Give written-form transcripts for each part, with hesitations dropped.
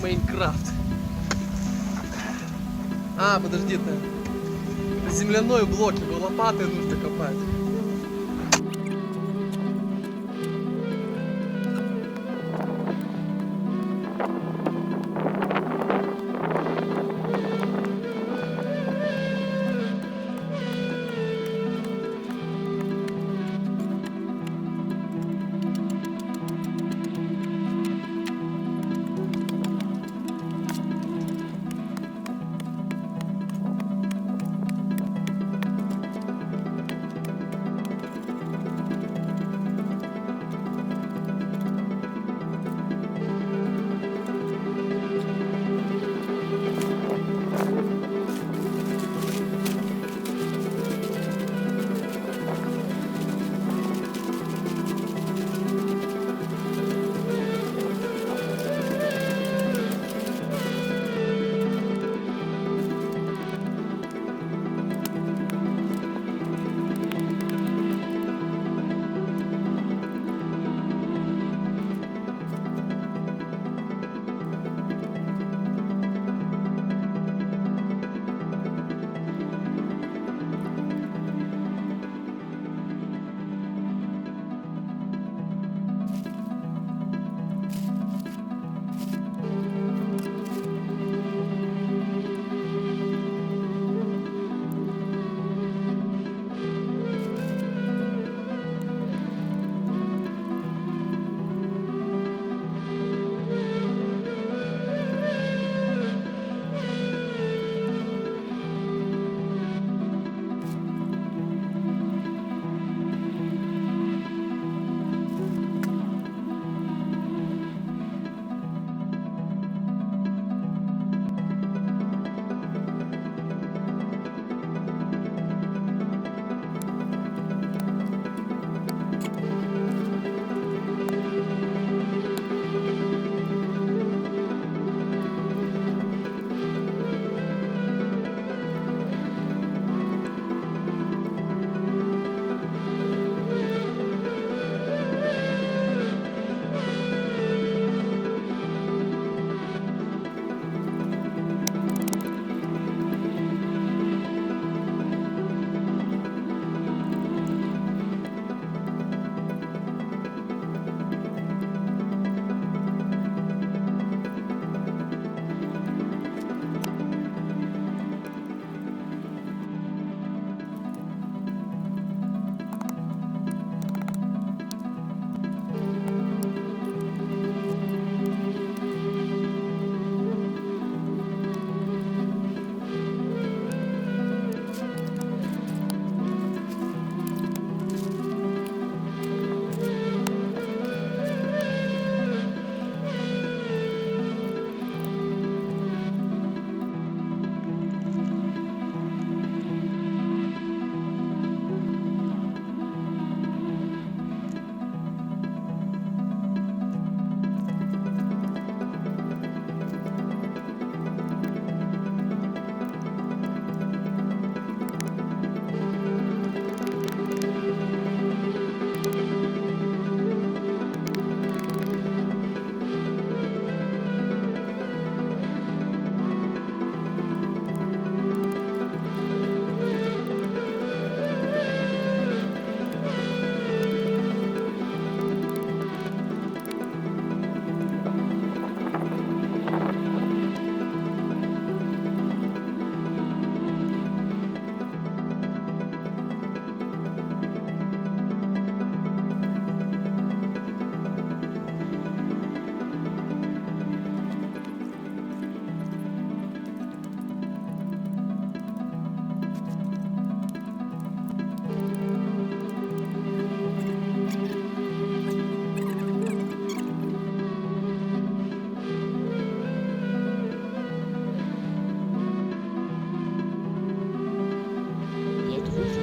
Майнкрафт. А, подожди ты. Земляной блок, его лопатой нужно копать.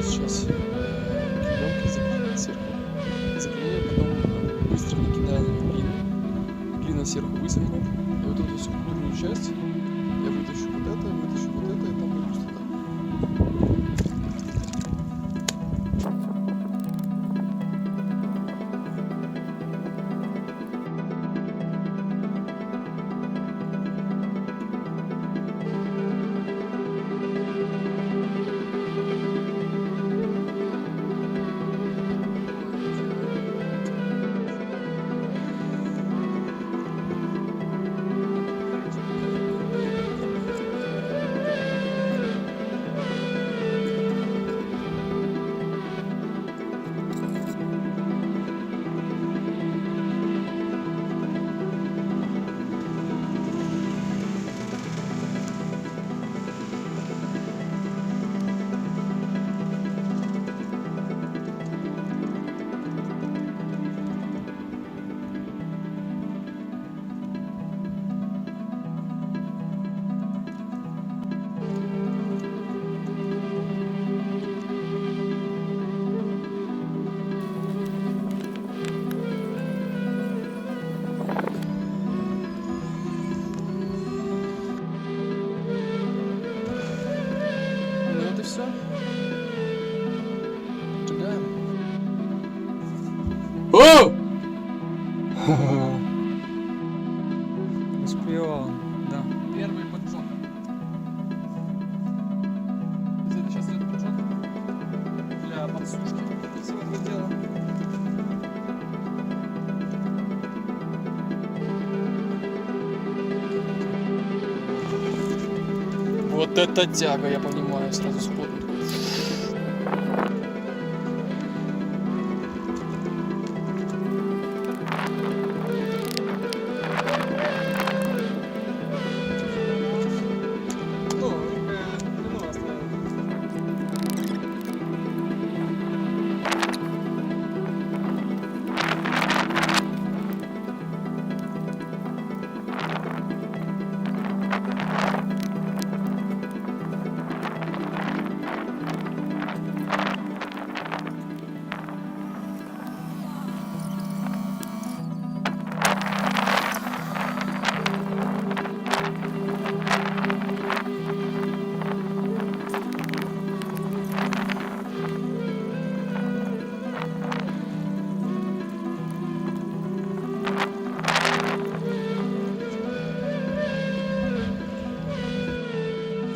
Сейчас клеенкой заклеить сверху. Заклею, потом быстро накидаю на нее глину. Глина сверху высохнет. И вот эту всю внутреннюю часть я вытащу вот это, и там будет пустота. О! Шпион, да. Первый поджог. Это сейчас идет поджог для подсушки всего этого дела. Вот это тяга, я понимаю, сразу сходу.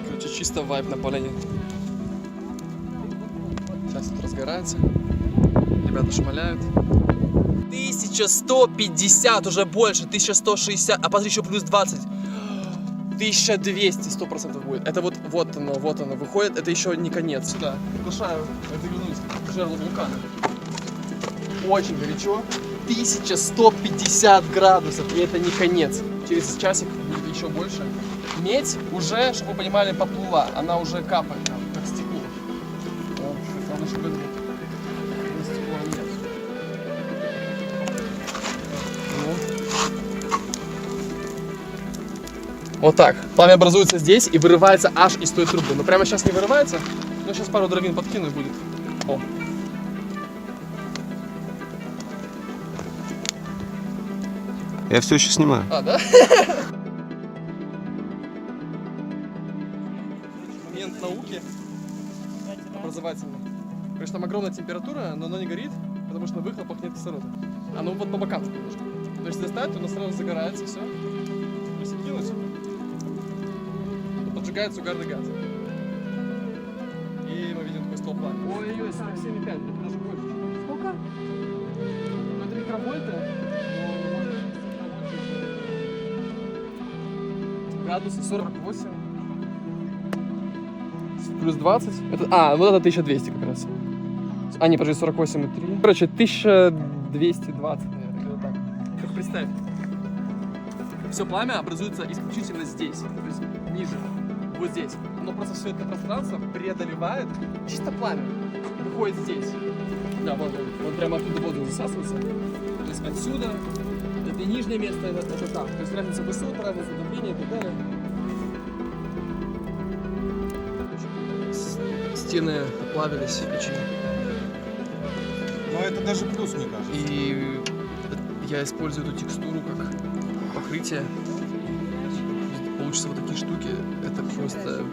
Короче, чисто вайб на поляне. Сейчас тут разгорается. Ребята шмаляют. 1150, уже больше, 1160, а посмотри, еще плюс 20. 1200, 100% будет. Это вот оно выходит, это еще не конец. Сюда, приглашаю заглянуть в жерло вулкана. Очень горячо. 1150 градусов, и это не конец. Через часик будет еще больше. Медь уже, чтобы вы понимали, поплыла. Она уже капает, там, как стекло. Главное, чтобы это стекло нет. Вот так. Пламя образуется здесь и вырывается аж из той трубы. Но прямо сейчас не вырывается, но сейчас пару дровин подкину и будет. О. Я все еще снимаю. А, да? Момент науки образовательный. Конечно, там огромная температура, но оно не горит, потому что на выхлопах нет кислорода. Оно вот по бокам немножко. То есть достать, оно сразу загорается, все. Если кинуть, то поджигается угарный газ. И мы видим такой столб пламени. Ой-ой-ой, 47,5, это даже больше. Сколько? Ну, это микровольты, но можно градусы 48. Плюс 20. Это, вот это 1200 как раз. А, не, подожди, 48,3. Короче, 1220, наверное, где-то так. Как представь. Все пламя образуется исключительно здесь, то есть ниже, вот здесь. Оно просто все это пространство преодолевает, чисто пламя выходит здесь. Да, вот прямо оттуда воздух засасывается. То есть отсюда, это и нижнее место, это так. То есть разница высот, разница давления и так далее. Стены оплавились очень. Но это даже плюс, мне кажется. И я использую эту текстуру как покрытие. Получится вот такие штуки. Это просто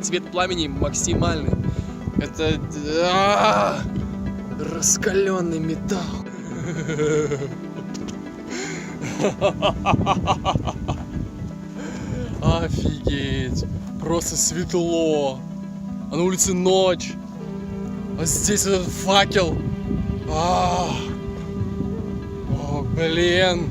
цвет пламени максимальный. Это раскаленный металл. Офигеть! Просто светло. А на улице ночь. А здесь этот факел. О, блин.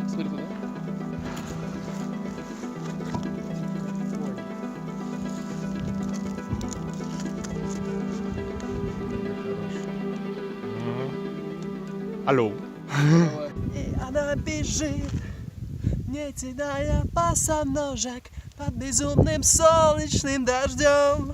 Смотри туда. Алло. И она бежит, не теряя босоножек, под безумным солнечным дождем.